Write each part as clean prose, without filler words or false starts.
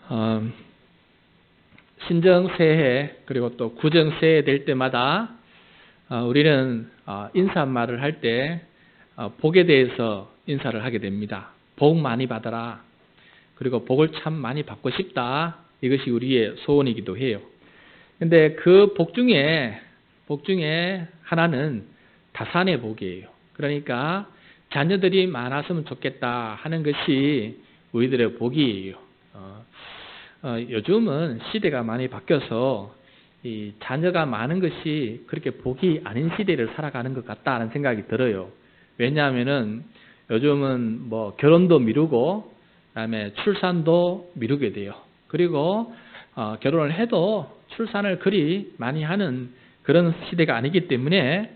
어, 신정 새해 그리고 또 구정 새해 될 때마다 우리는 인사말을 할 때 복에 대해서 인사를 하게 됩니다. 복 많이 받아라. 그리고 복을 참 많이 받고 싶다. 이것이 우리의 소원이기도 해요. 근데 그 복 중에 하나는 다산의 복이에요. 그러니까 자녀들이 많았으면 좋겠다 하는 것이 우리들의 복이에요. 요즘은 시대가 많이 바뀌어서 이 자녀가 많은 것이 그렇게 복이 아닌 시대를 살아가는 것 같다는 생각이 들어요. 왜냐하면은 요즘은 뭐 결혼도 미루고 그다음에 출산도 미루게 돼요. 그리고 결혼을 해도 출산을 그리 많이 하는 그런 시대가 아니기 때문에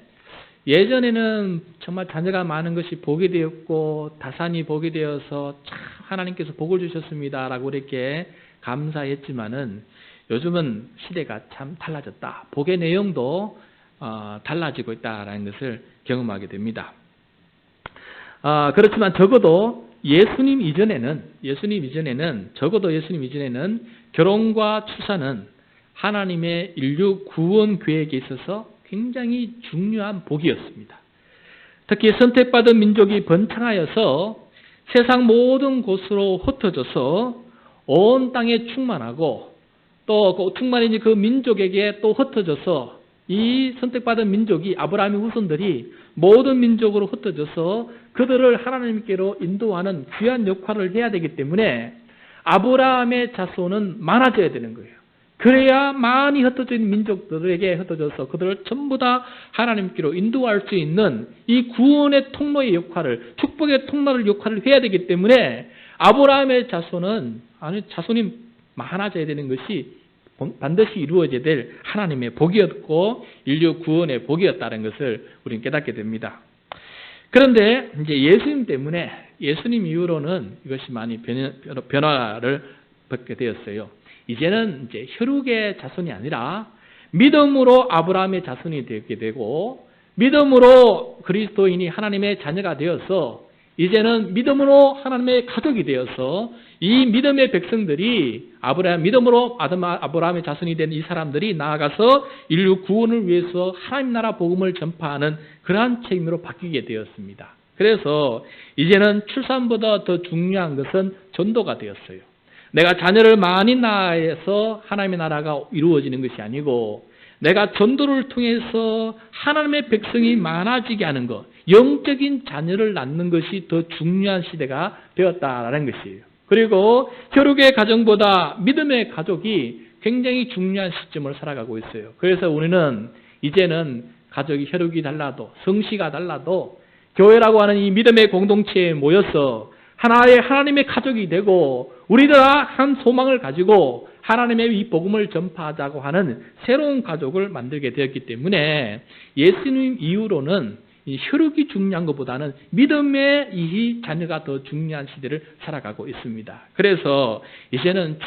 예전에는 정말 자녀가 많은 것이 복이 되었고 다산이 복이 되어서 참 하나님께서 복을 주셨습니다라고 이렇게 감사했지만은 요즘은 시대가 참 달라졌다. 복의 내용도 달라지고 있다라는 것을 경험하게 됩니다. 그렇지만 적어도 예수님 이전에는 결혼과 출산은 하나님의 인류 구원 계획에 있어서 굉장히 중요한 복이었습니다. 특히 선택받은 민족이 번창하여서 세상 모든 곳으로 흩어져서 온 땅에 충만하고 또 충만인 그 민족에게 또 흩어져서 이 선택받은 민족이 아브라함의 후손들이 모든 민족으로 흩어져서 그들을 하나님께로 인도하는 귀한 역할을 해야 되기 때문에 아브라함의 자손은 많아져야 되는 거예요. 그래야 많이 흩어진 민족들에게 흩어져서 그들을 전부 다 하나님께로 인도할 수 있는 이 구원의 통로의 역할을, 축복의 통로의 역할을 해야 되기 때문에 아브라함의 자손이 많아져야 되는 것이 반드시 이루어져야 될 하나님의 복이었고 인류 구원의 복이었다는 것을 우리는 깨닫게 됩니다. 그런데 이제 예수님 이후로는 이것이 많이 변화를 받게 되었어요. 이제는 이제 혈육의 자손이 아니라 믿음으로 아브라함의 자손이 되게 되고 믿음으로 그리스도인이 하나님의 자녀가 되어서 이제는 믿음으로 하나님의 가족이 되어서 이 믿음의 백성들이 믿음으로 아브라함의 자손이 된 이 사람들이 나아가서 인류 구원을 위해서 하나님 나라 복음을 전파하는 그러한 책임으로 바뀌게 되었습니다. 그래서 이제는 출산보다 더 중요한 것은 전도가 되었어요. 내가 자녀를 많이 낳아서 하나님의 나라가 이루어지는 것이 아니고 내가 전도를 통해서 하나님의 백성이 많아지게 하는 것, 영적인 자녀를 낳는 것이 더 중요한 시대가 되었다라는 것이에요. 그리고 혈육의 가정보다 믿음의 가족이 굉장히 중요한 시점을 살아가고 있어요. 그래서 우리는 이제는 가족이 혈육이 달라도 성씨가 달라도 교회라고 하는 이 믿음의 공동체에 모여서 하나님의 가족이 되고 우리들 한 소망을 가지고 하나님의 이 복음을 전파하자고 하는 새로운 가족을 만들게 되었기 때문에 예수님 이후로는 이 혈육이 중요한 것보다는 믿음의 이 자녀가 더 중요한 시대를 살아가고 있습니다. 그래서 이제는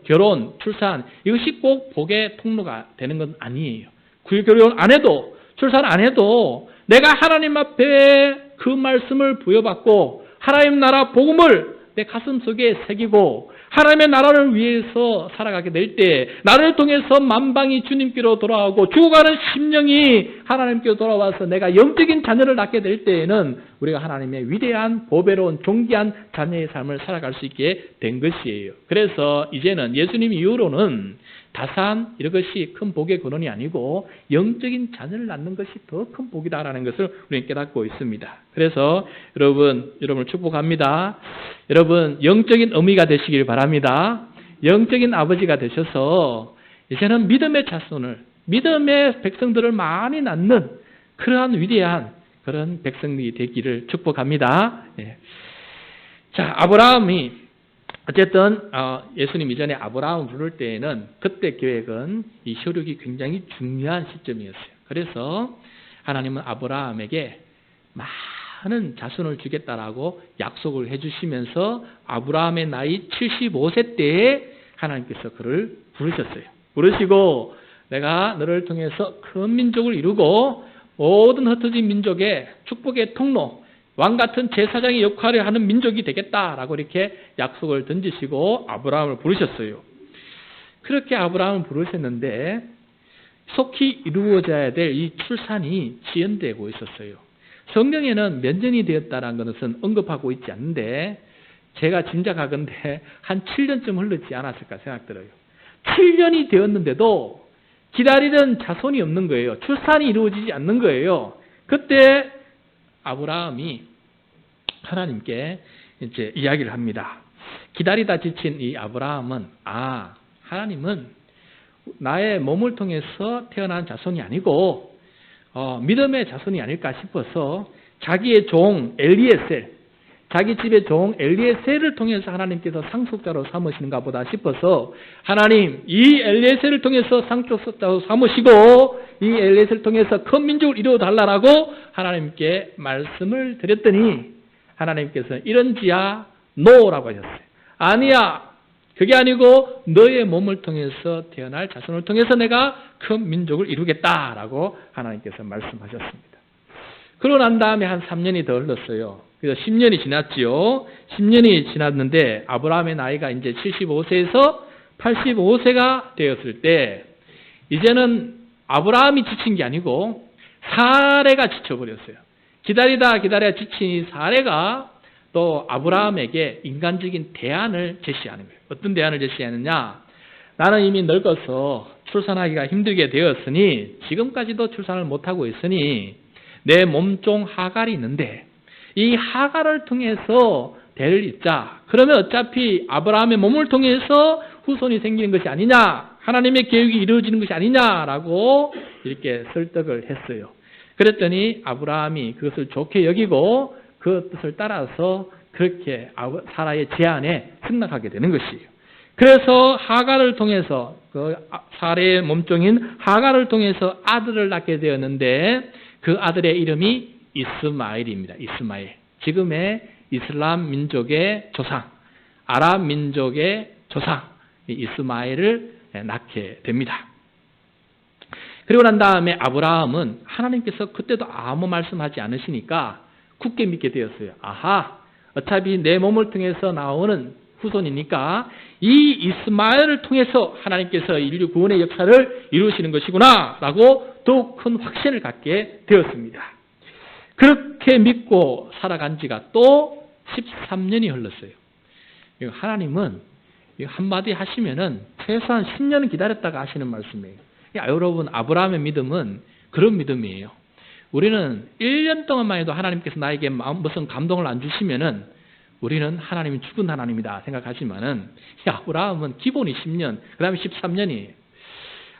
결혼, 출산 이것이 꼭 복의 통로가 되는 건 아니에요. 결혼 안 해도 출산 안 해도 내가 하나님 앞에 그 말씀을 부여받고 하나님 나라 복음을 내 가슴 속에 새기고 하나님의 나라를 위해서 살아가게 될 때 나를 통해서 만방이 주님께로 돌아오고 죽어가는 심령이 하나님께로 돌아와서 내가 영적인 자녀를 낳게 될 때에는 우리가 하나님의 위대한 보배로운 존귀한 자녀의 삶을 살아갈 수 있게 된 것이에요. 그래서 이제는 예수님 이후로는 다산 이런 것이 큰 복의 근원이 아니고 영적인 자녀를 낳는 것이 더 큰 복이다라는 것을 우리는 깨닫고 있습니다. 그래서 여러분을 축복합니다. 여러분 영적인 의미가 되시길 바랍니다. 영적인 아버지가 되셔서 이제는 믿음의 자손을 믿음의 백성들을 많이 낳는 그러한 위대한 그런 백성들이 되기를 축복합니다. 자, 아브라함이 어쨌든 예수님 이전에 아브라함을 부를 때에는 그때 계획은 이 혈육이 굉장히 중요한 시점이었어요. 그래서 하나님은 아브라함에게 많은 자손을 주겠다라고 약속을 해주시면서 아브라함의 나이 75세 때에 하나님께서 그를 부르셨어요. 부르시고 내가 너를 통해서 큰 민족을 이루고 모든 흩어진 민족의 축복의 통로, 왕 같은 제사장의 역할을 하는 민족이 되겠다라고 이렇게 약속을 던지시고 아브라함을 부르셨어요. 그렇게 아브라함을 부르셨는데 속히 이루어져야 될 이 출산이 지연되고 있었어요. 성경에는 몇 년이 되었다는 것은 언급하고 있지 않는데 제가 짐작하건대 한 7년쯤 흘렀지 않았을까 생각들어요. 7년이 되었는데도 기다리는 자손이 없는 거예요. 출산이 이루어지지 않는 거예요. 그때 아브라함이 하나님께 이제 이야기를 합니다. 기다리다 지친 이 아브라함은 하나님은 나의 몸을 통해서 태어난 자손이 아니고 믿음의 자손이 아닐까 싶어서 자기의 종 엘리에셀, 자기 집의 종 엘리에셀을 통해서 하나님께서 상속자로 삼으시는가 보다 싶어서 하나님 이 엘리에셀을 통해서 상속자로 삼으시고 이 엘리에셀을 통해서 큰 민족을 이루어달라고 하나님께 말씀을 드렸더니 하나님께서 이런지야 노라고 하셨어요. 아니야. 그게 아니고 너의 몸을 통해서 태어날 자손을 통해서 내가 큰 민족을 이루겠다라고 하나님께서 말씀하셨습니다. 그러고 난 다음에 한 3년이 더 흘렀어요. 그래서 10년이 지났지요. 10년이 지났는데 아브라함의 나이가 이제 75세에서 85세가 되었을 때 이제는 아브라함이 지친 게 아니고 사레가 지쳐버렸어요. 기다리다 지친 이 사레가 또 아브라함에게 인간적인 대안을 제시하는 거예요. 어떤 대안을 제시하느냐? 나는 이미 늙어서 출산하기가 힘들게 되었으니 지금까지도 출산을 못하고 있으니 내 몸종 하갈이 있는데 이 하갈을 통해서 대를 잇자. 그러면 어차피 아브라함의 몸을 통해서 후손이 생기는 것이 아니냐? 하나님의 계획이 이루어지는 것이 아니냐라고 이렇게 설득을 했어요. 그랬더니 아브라함이 그것을 좋게 여기고 그 뜻을 따라서 그렇게 사라의 제안에 승낙하게 되는 것이에요. 그래서 하갈을 통해서 그 사라의 몸종인 하갈을 통해서 아들을 낳게 되었는데 그 아들의 이름이 이스마엘입니다. 이스마엘. 지금의 이슬람 민족의 조상, 아랍 민족의 조상 이스마엘을 낳게 됩니다. 그리고 난 다음에 아브라함은 하나님께서 그때도 아무 말씀하지 않으시니까 굳게 믿게 되었어요. 어차피 내 몸을 통해서 나오는 후손이니까 이 이스마엘을 통해서 하나님께서 인류 구원의 역사를 이루시는 것이구나 라고 더욱 큰 확신을 갖게 되었습니다. 그렇게 믿고 살아간 지가 또 13년이 흘렀어요. 하나님은 한마디 하시면은 최소한 10년은 기다렸다가 하시는 말씀이에요. 여러분, 아브라함의 믿음은 그런 믿음이에요. 우리는 1년 동안만 해도 하나님께서 나에게 무슨 감동을 안 주시면은 우리는 하나님이 죽은 하나님이다 생각하지만은 아브라함은 기본이 10년, 그 다음에 13년이에요.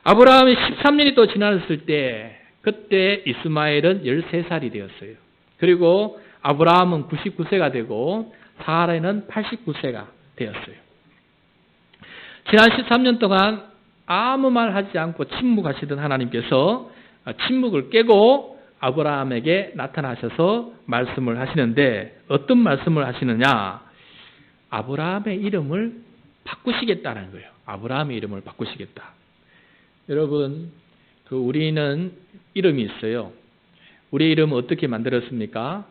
아브라함이 13년이 또 지났을 때 그때 이스마엘은 13살이 되었어요. 그리고 아브라함은 99세가 되고 사라는 89세가 되었어요. 지난 13년 동안 아무 말 하지 않고 침묵하시던 하나님께서 침묵을 깨고 아브라함에게 나타나셔서 말씀을 하시는데 어떤 말씀을 하시느냐? 아브라함의 이름을 바꾸시겠다는 거예요. 아브라함의 이름을 바꾸시겠다. 여러분, 우리는 이름이 있어요. 우리 이름은 어떻게 만들었습니까?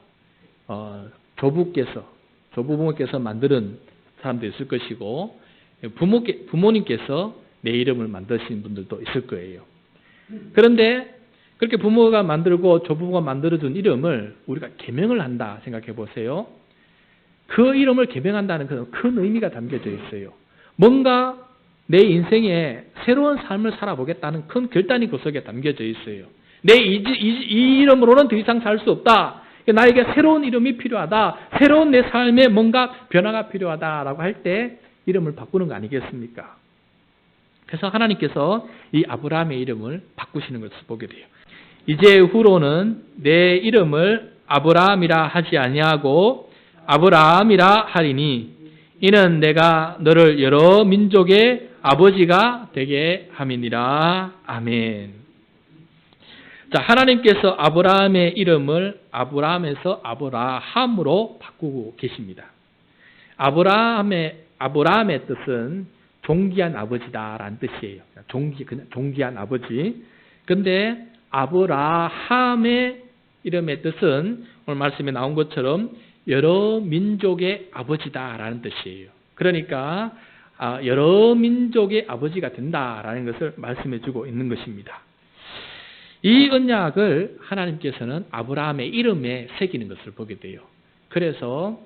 조부모께서 만드는 사람도 있을 것이고 부모님께서 내 이름을 만드신 분들도 있을 거예요. 그런데 그렇게 부모가 만들고 조부모가 만들어준 이름을 우리가 계명을 한다 생각해 보세요. 그 이름을 계명한다는 그 큰 의미가 담겨져 있어요. 뭔가 내 인생에 새로운 삶을 살아보겠다는 큰 결단이 그 속에 담겨져 있어요. 내 이 이름으로는 더 이상 살 수 없다. 나에게 새로운 이름이 필요하다. 새로운 내 삶에 뭔가 변화가 필요하다라고 할 때 이름을 바꾸는 거 아니겠습니까? 그래서 하나님께서 이 아브라함의 이름을 바꾸시는 것을 보게 돼요. 이제 후로는 내 이름을 아브라함이라 하지 아니하고 아브라함이라 하리니 이는 내가 너를 여러 민족의 아버지가 되게 함이니라. 아멘. 자, 하나님께서 아브라함의 이름을 아브라함에서 아브라함으로 바꾸고 계십니다. 아브라함의 뜻은 존귀한 아버지다라는 뜻이에요. 존귀한 아버지. 근데 아브라함의 이름의 뜻은 오늘 말씀에 나온 것처럼 여러 민족의 아버지다라는 뜻이에요. 그러니까 여러 민족의 아버지가 된다라는 것을 말씀해 주고 있는 것입니다. 이 언약을 하나님께서는 아브라함의 이름에 새기는 것을 보게 돼요. 그래서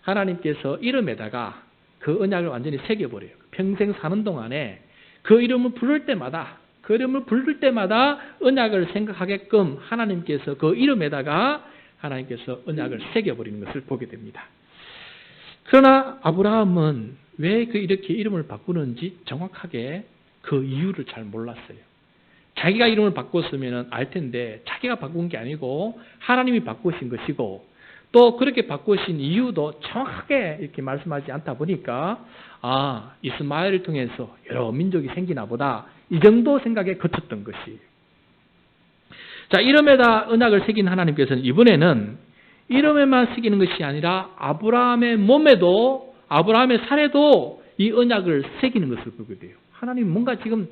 하나님께서 이름에다가 그 언약을 완전히 새겨버려요. 평생 사는 동안에 그 이름을 부를 때마다 언약을 생각하게끔 하나님께서 그 이름에다가 하나님께서 언약을 새겨버리는 것을 보게 됩니다. 그러나 아브라함은 왜 이렇게 이름을 바꾸는지 정확하게 그 이유를 잘 몰랐어요. 자기가 이름을 바꿨으면 알 텐데 자기가 바꾼 게 아니고 하나님이 바꾸신 것이고 또 그렇게 바꾸신 이유도 정확하게 이렇게 말씀하지 않다 보니까 이스마엘을 통해서 여러 민족이 생기나 보다 이 정도 생각에 그쳤던 것이. 자, 이름에다 언약을 새긴 하나님께서는 이번에는 이름에만 새기는 것이 아니라 아브라함의 몸에도 아브라함의 살에도 이 언약을 새기는 것을 보게 돼요. 하나님 뭔가 지금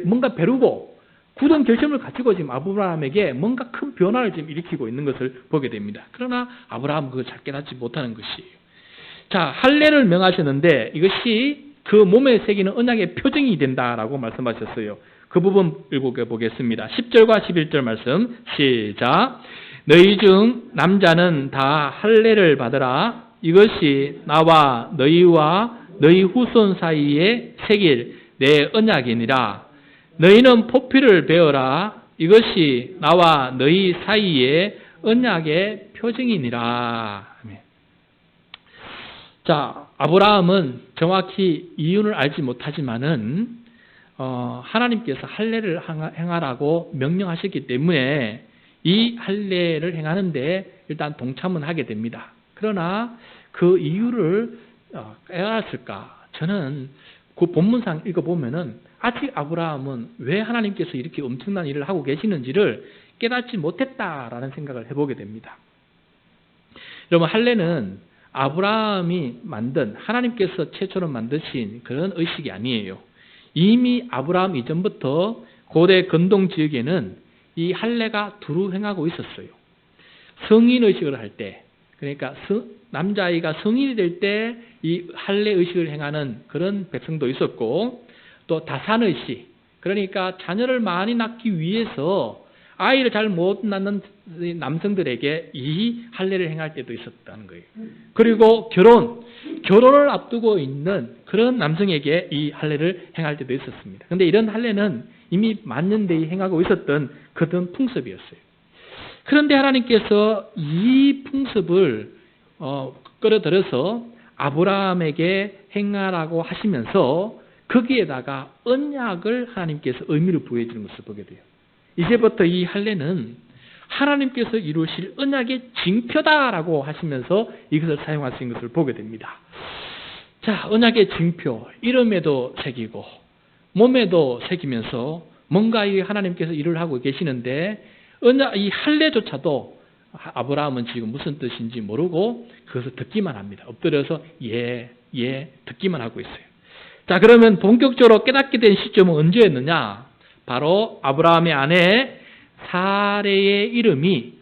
뭔가 벼르고 굳은 결심을 가지고 지금 아브라함에게 뭔가 큰 변화를 지금 일으키고 있는 것을 보게 됩니다. 그러나 아브라함은 그걸 잘 깨닫지 못하는 것이에요. 자, 할례를 명하셨는데 이것이 그 몸에 새기는 언약의 표징이 된다라고 말씀하셨어요. 그 부분 읽어보겠습니다. 10절과 11절 말씀 시작. 너희 중 남자는 다 할례를 받으라. 이것이 나와 너희와 너희 후손 사이에 새길 내 언약이니라. 너희는 포피를 베어라. 이것이 나와 너희 사이에 언약의 표징이니라. 자, 아브라함은 정확히 이유를 알지 못하지만은 하나님께서 할례를 행하라고 명령하셨기 때문에 이 할례를 행하는데 일단 동참은 하게 됩니다. 그러나 그 이유를 깨달았을까? 저는 그 본문상 읽어보면은 아직 아브라함은 왜 하나님께서 이렇게 엄청난 일을 하고 계시는지를 깨닫지 못했다라는 생각을 해보게 됩니다. 여러분, 할례는 아브라함이 만든 하나님께서 최초로 만드신 그런 의식이 아니에요. 이미 아브라함 이전부터 고대 근동 지역에는 이 할례가 두루 행하고 있었어요. 성인 의식을 할 때, 그러니까 남자아이가 성인이 될 때 이 할례 의식을 행하는 그런 백성도 있었고, 또 다산의식, 그러니까 자녀를 많이 낳기 위해서 아이를 잘 못 낳는 남성들에게 이 할례를 행할 때도 있었다는 거예요. 그리고 결혼을 앞두고 있는 그런 남성에게 이 할례를 행할 때도 있었습니다. 그런데 이런 할례는 이미 만년대에 행하고 있었던 그런 풍습이었어요. 그런데 하나님께서 이 풍습을 끌어들여서 아브라함에게 행하라고 하시면서 거기에다가 언약을 하나님께서 의미를 부여해 주는 것을 보게 돼요. 이제부터 이 할례는 하나님께서 이루실 언약의 징표다라고 하시면서 이것을 사용하신 것을 보게 됩니다. 자, 언약의 징표, 이름에도 새기고 몸에도 새기면서 뭔가 이 하나님께서 일을 하고 계시는데 이 할례조차도 아브라함은 지금 무슨 뜻인지 모르고 그것을 듣기만 합니다. 엎드려서 예 듣기만 하고 있어요. 자, 그러면 본격적으로 깨닫게 된 시점은 언제였느냐? 바로 아브라함의 아내 사레의 이름이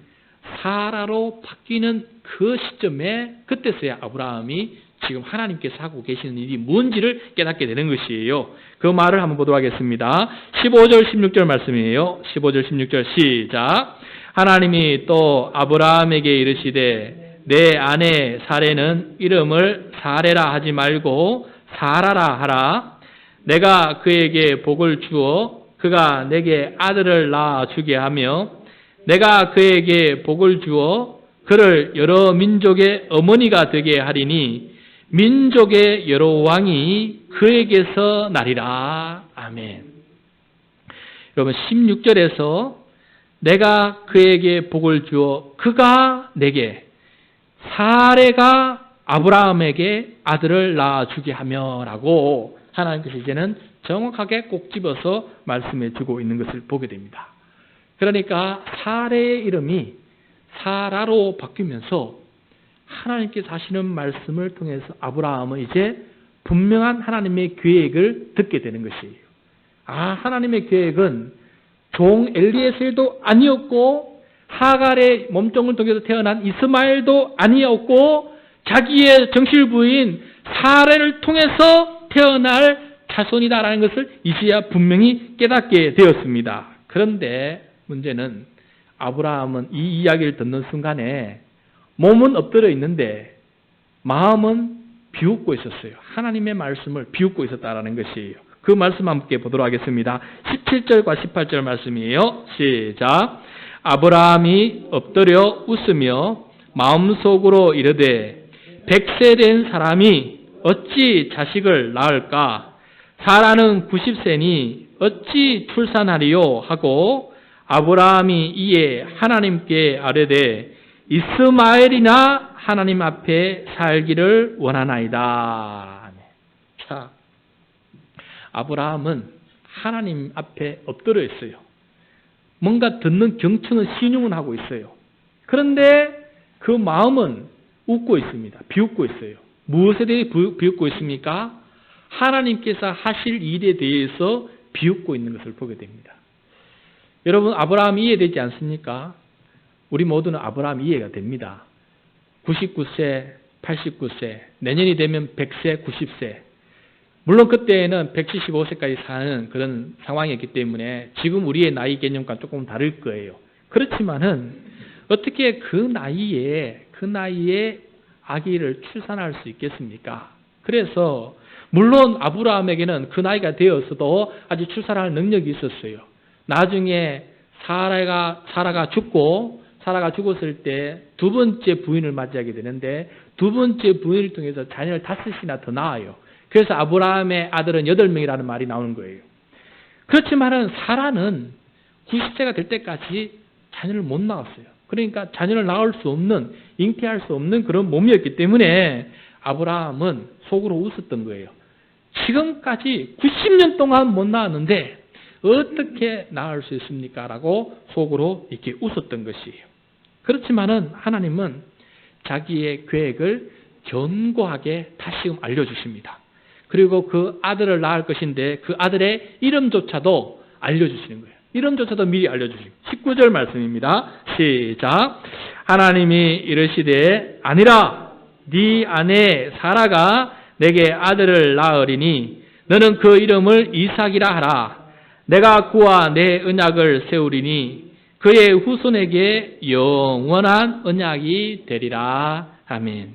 사라로 바뀌는 그 시점에 그때서야 아브라함이 지금 하나님께서 하고 계시는 일이 뭔지를 깨닫게 되는 것이에요. 그 말을 한번 보도록 하겠습니다. 15절 16절 말씀이에요. 15절 16절 시작. 하나님이 또 아브라함에게 이르시되 내 아내 사레는 이름을 사레라 하지 말고 사라라 하라. 내가 그에게 복을 주어 그가 내게 아들을 낳아 주게 하며 내가 그에게 복을 주어 그를 여러 민족의 어머니가 되게 하리니 민족의 여러 왕이 그에게서 나리라. 아멘. 여러분 16절에서 내가 그에게 복을 주어 그가 내게 사레가 아브라함에게 아들을 낳아주게 하며 라고 하나님께서 이제는 정확하게 꼭 집어서 말씀해 주고 있는 것을 보게 됩니다. 그러니까 사레의 이름이 사라로 바뀌면서 하나님께서 하시는 말씀을 통해서 아브라함은 이제 분명한 하나님의 계획을 듣게 되는 것이에요. 하나님의 계획은 종 엘리에셀도 아니었고 하갈의 몸종을 통해서 태어난 이스마엘도 아니었고 자기의 정실 부인 사레를 통해서 태어날 자손이다라는 것을 이제야 분명히 깨닫게 되었습니다. 그런데 문제는 아브라함은 이 이야기를 듣는 순간에 몸은 엎드려 있는데 마음은 비웃고 있었어요. 하나님의 말씀을 비웃고 있었다라는 것이에요. 그 말씀 함께 보도록 하겠습니다. 17절과 18절 말씀이에요. 시작. 아브라함이 엎드려 웃으며 마음속으로 이르되 100세 된 사람이 어찌 자식을 낳을까? 사라는 90세니 어찌 출산하리요? 하고 아브라함이 이에 하나님께 아뢰되 이스마엘이나 하나님 앞에 살기를 원하나이다. 자, 아브라함은 하나님 앞에 엎드려 있어요. 뭔가 듣는 경청은 신용은 하고 있어요. 그런데 그 마음은 웃고 있습니다. 비웃고 있어요. 무엇에 대해 비웃고 있습니까? 하나님께서 하실 일에 대해서 비웃고 있는 것을 보게 됩니다. 여러분, 아브라함 이해되지 않습니까? 우리 모두는 아브라함 이해가 됩니다. 99세, 89세, 내년이 되면 100세, 90세. 물론 그때에는 175세까지 사는 그런 상황이었기 때문에 지금 우리의 나이 개념과 조금 다를 거예요. 그렇지만은 어떻게 그 나이에 아기를 출산할 수 있겠습니까? 그래서 물론 아브라함에게는 그 나이가 되었어도 아직 출산할 능력이 있었어요. 나중에 사라가 죽었을 때 두 번째 부인을 맞이하게 되는데 두 번째 부인을 통해서 자녀를 5이나 더 낳아요. 그래서 아브라함의 아들은 8명이라는 말이 나오는 거예요. 그렇지만은 사라는 90세가 될 때까지 자녀를 못 낳았어요. 그러니까 자녀를 낳을 수 없는, 잉태할 수 없는 그런 몸이었기 때문에 아브라함은 속으로 웃었던 거예요. 지금까지 90년 동안 못 낳았는데 어떻게 낳을 수 있습니까? 라고 속으로 이렇게 웃었던 것이에요. 그렇지만은 하나님은 자기의 계획을 견고하게 다시금 알려주십니다. 그리고 그 아들을 낳을 것인데 그 아들의 이름조차도 알려주시는 거예요. 이름조차도 미리 알려주시고 19절 말씀입니다. 시작. 하나님이 이르시되 아니라 네 아내 사라가 내게 아들을 낳으리니 너는 그 이름을 이삭이라 하라. 내가 그와 내 언약을 세우리니 그의 후손에게 영원한 언약이 되리라. 아멘.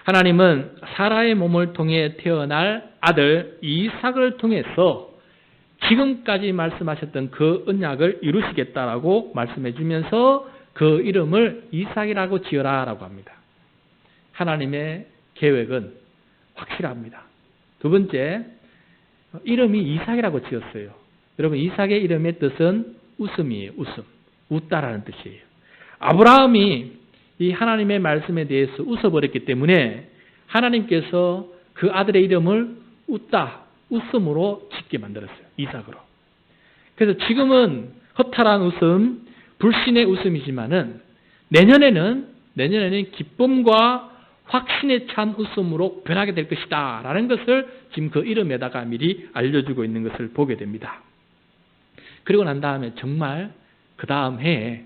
하나님은 사라의 몸을 통해 태어날 아들 이삭을 통해서 지금까지 말씀하셨던 그 언약을 이루시겠다라고 말씀해 주면서 그 이름을 이삭이라고 지어라라고 합니다. 하나님의 계획은 확실합니다. 두 번째, 이름이 이삭이라고 지었어요. 여러분, 이삭의 이름의 뜻은 웃음이에요. 웃음. 웃다라는 뜻이에요. 아브라함이 이 하나님의 말씀에 대해서 웃어버렸기 때문에 하나님께서 그 아들의 이름을 웃다, 웃음으로 짓게 만들었어요. 이삭으로. 그래서 지금은 허탈한 웃음, 불신의 웃음이지만은 내년에는 기쁨과 확신에 찬 웃음으로 변하게 될 것이다 라는 것을 지금 그 이름에다가 미리 알려주고 있는 것을 보게 됩니다. 그리고 난 다음에 정말 그 다음 해에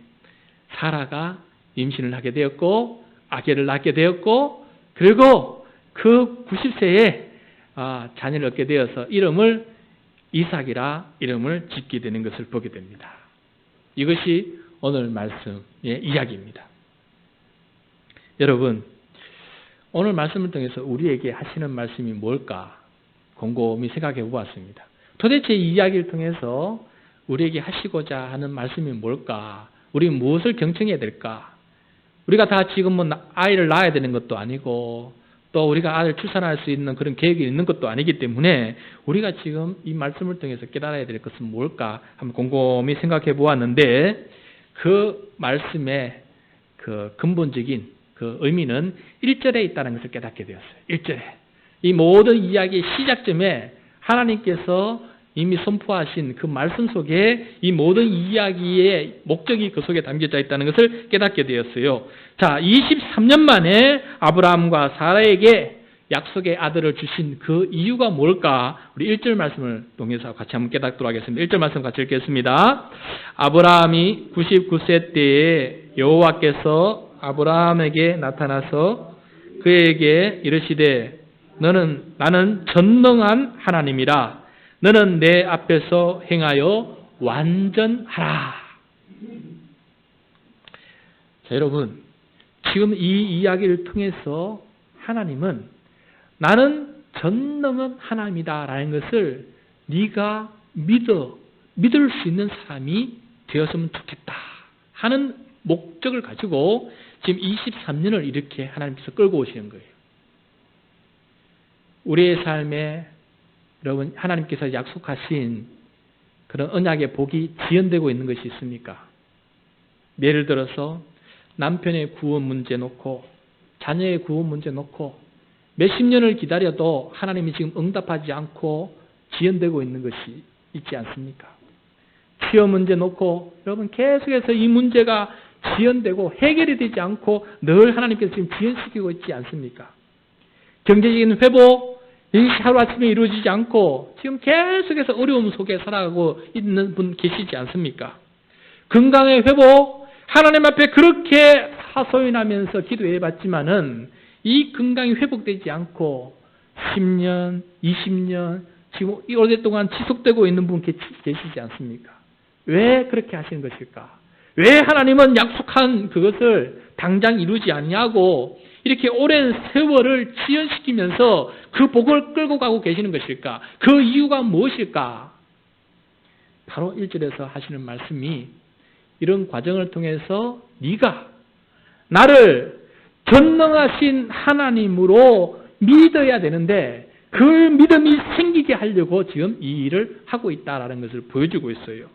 사라가 임신을 하게 되었고 아기를 낳게 되었고 그리고 그 90세에 자녀를 얻게 되어서 이름을 이삭이라 이름을 짓게 되는 것을 보게 됩니다. 이것이 오늘 말씀의 이야기입니다. 여러분, 오늘 말씀을 통해서 우리에게 하시는 말씀이 뭘까 곰곰이 생각해 보았습니다. 도대체 이 이야기를 통해서 우리에게 하시고자 하는 말씀이 뭘까? 우리 무엇을 경청해야 될까? 우리가 다 지금 아이를 낳아야 되는 것도 아니고 또 우리가 아이를 출산할 수 있는 그런 계획이 있는 것도 아니기 때문에 우리가 지금 이 말씀을 통해서 깨달아야 될 것은 뭘까? 한번 곰곰이 생각해 보았는데 그 말씀의 그 근본적인 그 의미는 1절에 있다는 것을 깨닫게 되었어요. 1절에. 이 모든 이야기의 시작점에 하나님께서 이미 선포하신 그 말씀 속에 이 모든 이야기의 목적이 그 속에 담겨져 있다는 것을 깨닫게 되었어요. 자, 23년 만에 아브라함과 사라에게 약속의 아들을 주신 그 이유가 뭘까? 우리 1절 말씀을 통해서 같이 한번 깨닫도록 하겠습니다. 1절 말씀 같이 읽겠습니다. 아브라함이 99세 때에 여호와께서 아브라함에게 나타나서 그에게 이르시되 나는 전능한 하나님이라. 너는 내 앞에서 행하여 완전하라. 자, 여러분, 지금 이 이야기를 통해서 하나님은 나는 전능한 하나님이다 라는 것을 네가 믿을 수 있는 사람이 되었으면 좋겠다 하는 목적을 가지고 지금 23년을 이렇게 하나님께서 끌고 오시는 거예요. 우리의 삶에 여러분 하나님께서 약속하신 그런 언약의 복이 지연되고 있는 것이 있습니까? 예를 들어서 남편의 구원 문제 놓고 자녀의 구원 문제 놓고 몇십 년을 기다려도 하나님이 지금 응답하지 않고 지연되고 있는 것이 있지 않습니까? 취업 문제 놓고 여러분 계속해서 이 문제가 지연되고 해결이 되지 않고 늘 하나님께서 지금 지연시키고 있지 않습니까? 경제적인 회복 이 하루아침에 이루어지지 않고 지금 계속해서 어려움 속에 살아가고 있는 분 계시지 않습니까? 건강의 회복 하나님 앞에 그렇게 하소연하면서 기도해봤지만은 이 건강이 회복되지 않고 10년, 20년 지금 오랫동안 지속되고 있는 분 계시지 않습니까? 왜 그렇게 하시는 것일까? 왜 하나님은 약속한 그것을 당장 이루지 않냐고 이렇게 오랜 세월을 지연시키면서 그 복을 끌고 가고 계시는 것일까? 그 이유가 무엇일까? 바로 1절에서 하시는 말씀이 이런 과정을 통해서 네가 나를 전능하신 하나님으로 믿어야 되는데 그 믿음이 생기게 하려고 지금 이 일을 하고 있다는 것을 보여주고 있어요.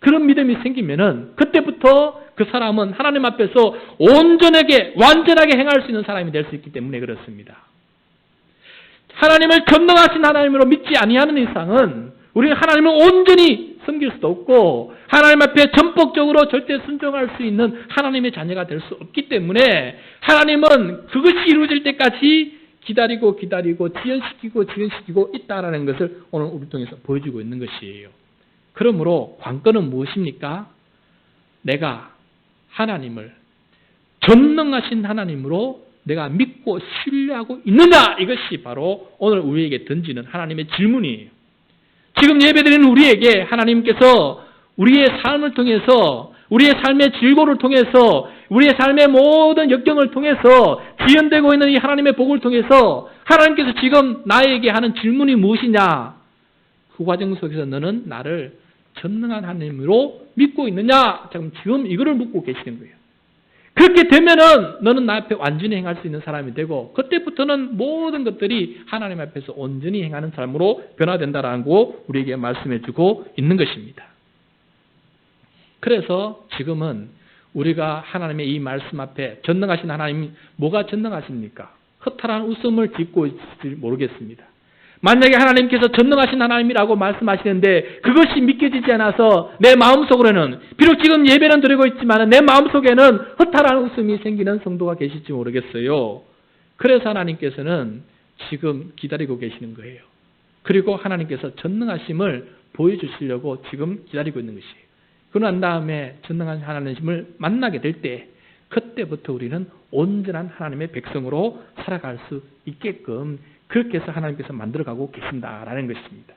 그런 믿음이 생기면은 그때부터 그 사람은 하나님 앞에서 온전하게 완전하게 행할 수 있는 사람이 될 수 있기 때문에 그렇습니다. 하나님을 전능하신 하나님으로 믿지 아니하는 이상은 우리는 하나님을 온전히 섬길 수도 없고 하나님 앞에 전폭적으로 절대 순종할 수 있는 하나님의 자녀가 될 수 없기 때문에 하나님은 그것이 이루어질 때까지 기다리고 지연시키고 있다라는 것을 오늘 우리 통해서 보여주고 있는 것이에요. 그러므로 관건은 무엇입니까? 내가 하나님을 전능하신 하나님으로 내가 믿고 신뢰하고 있느냐? 이것이 바로 오늘 우리에게 던지는 하나님의 질문이에요. 지금 예배드리는 우리에게 하나님께서 우리의 삶을 통해서 우리의 삶의 질고를 통해서 우리의 삶의 모든 역경을 통해서 지연되고 있는 이 하나님의 복을 통해서 하나님께서 지금 나에게 하는 질문이 무엇이냐? 그 과정 속에서 너는 나를 전능한 하나님으로 믿고 있느냐? 지금 이거를 묻고 계시는 거예요. 그렇게 되면은 너는 나 앞에 완전히 행할 수 있는 사람이 되고 그때부터는 모든 것들이 하나님 앞에서 온전히 행하는 사람으로 변화된다라고 우리에게 말씀해 주고 있는 것입니다. 그래서 지금은 우리가 하나님의 이 말씀 앞에 전능하신 하나님 뭐가 전능하십니까? 허탈한 웃음을 짓고 있을지 모르겠습니다. 만약에 하나님께서 전능하신 하나님이라고 말씀하시는데 그것이 믿겨지지 않아서 내 마음속으로는 비록 지금 예배는 드리고 있지만 내 마음속에는 허탈한 웃음이 생기는 성도가 계실지 모르겠어요. 그래서 하나님께서는 지금 기다리고 계시는 거예요. 그리고 하나님께서 전능하심을 보여주시려고 지금 기다리고 있는 것이에요. 그러고 난 다음에 전능한 하나님을 만나게 될 때 그때부터 우리는 온전한 하나님의 백성으로 살아갈 수 있게끔 그렇게 해서 하나님께서 만들어가고 계신다라는 것입니다.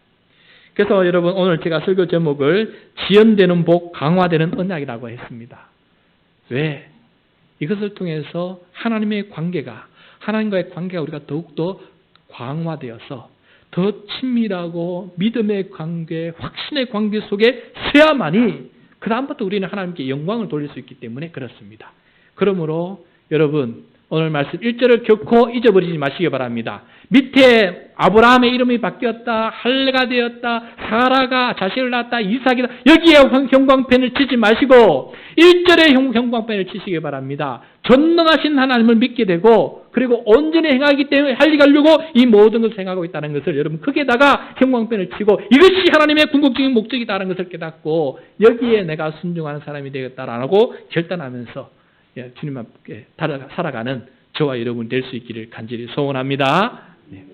그래서 여러분 오늘 제가 설교 제목을 지연되는 복, 강화되는 언약이라고 했습니다. 왜? 이것을 통해서 하나님과의 관계가 우리가 더욱더 강화되어서 더 친밀하고 믿음의 관계, 확신의 관계 속에 서야만이 그 다음부터 우리는 하나님께 영광을 돌릴 수 있기 때문에 그렇습니다. 그러므로 여러분 오늘 말씀 1절을 결코 잊어버리지 마시기 바랍니다. 밑에 아브라함의 이름이 바뀌었다, 할례가 되었다, 사라가 자식을 낳았다, 이삭이다. 여기에 형광펜을 치지 마시고 1절에 형광펜을 치시기 바랍니다. 전능하신 하나님을 믿게 되고 그리고 온전히 행하기 때문에 하려고 이 모든 것을 행하고 있다는 것을 여러분 크게다가 형광펜을 치고 이것이 하나님의 궁극적인 목적이다라는 것을 깨닫고 여기에 내가 순종하는 사람이 되겠다라고 결단하면서 주님 앞에 살아가는 저와 여러분 될 수 있기를 간절히 소원합니다. 네.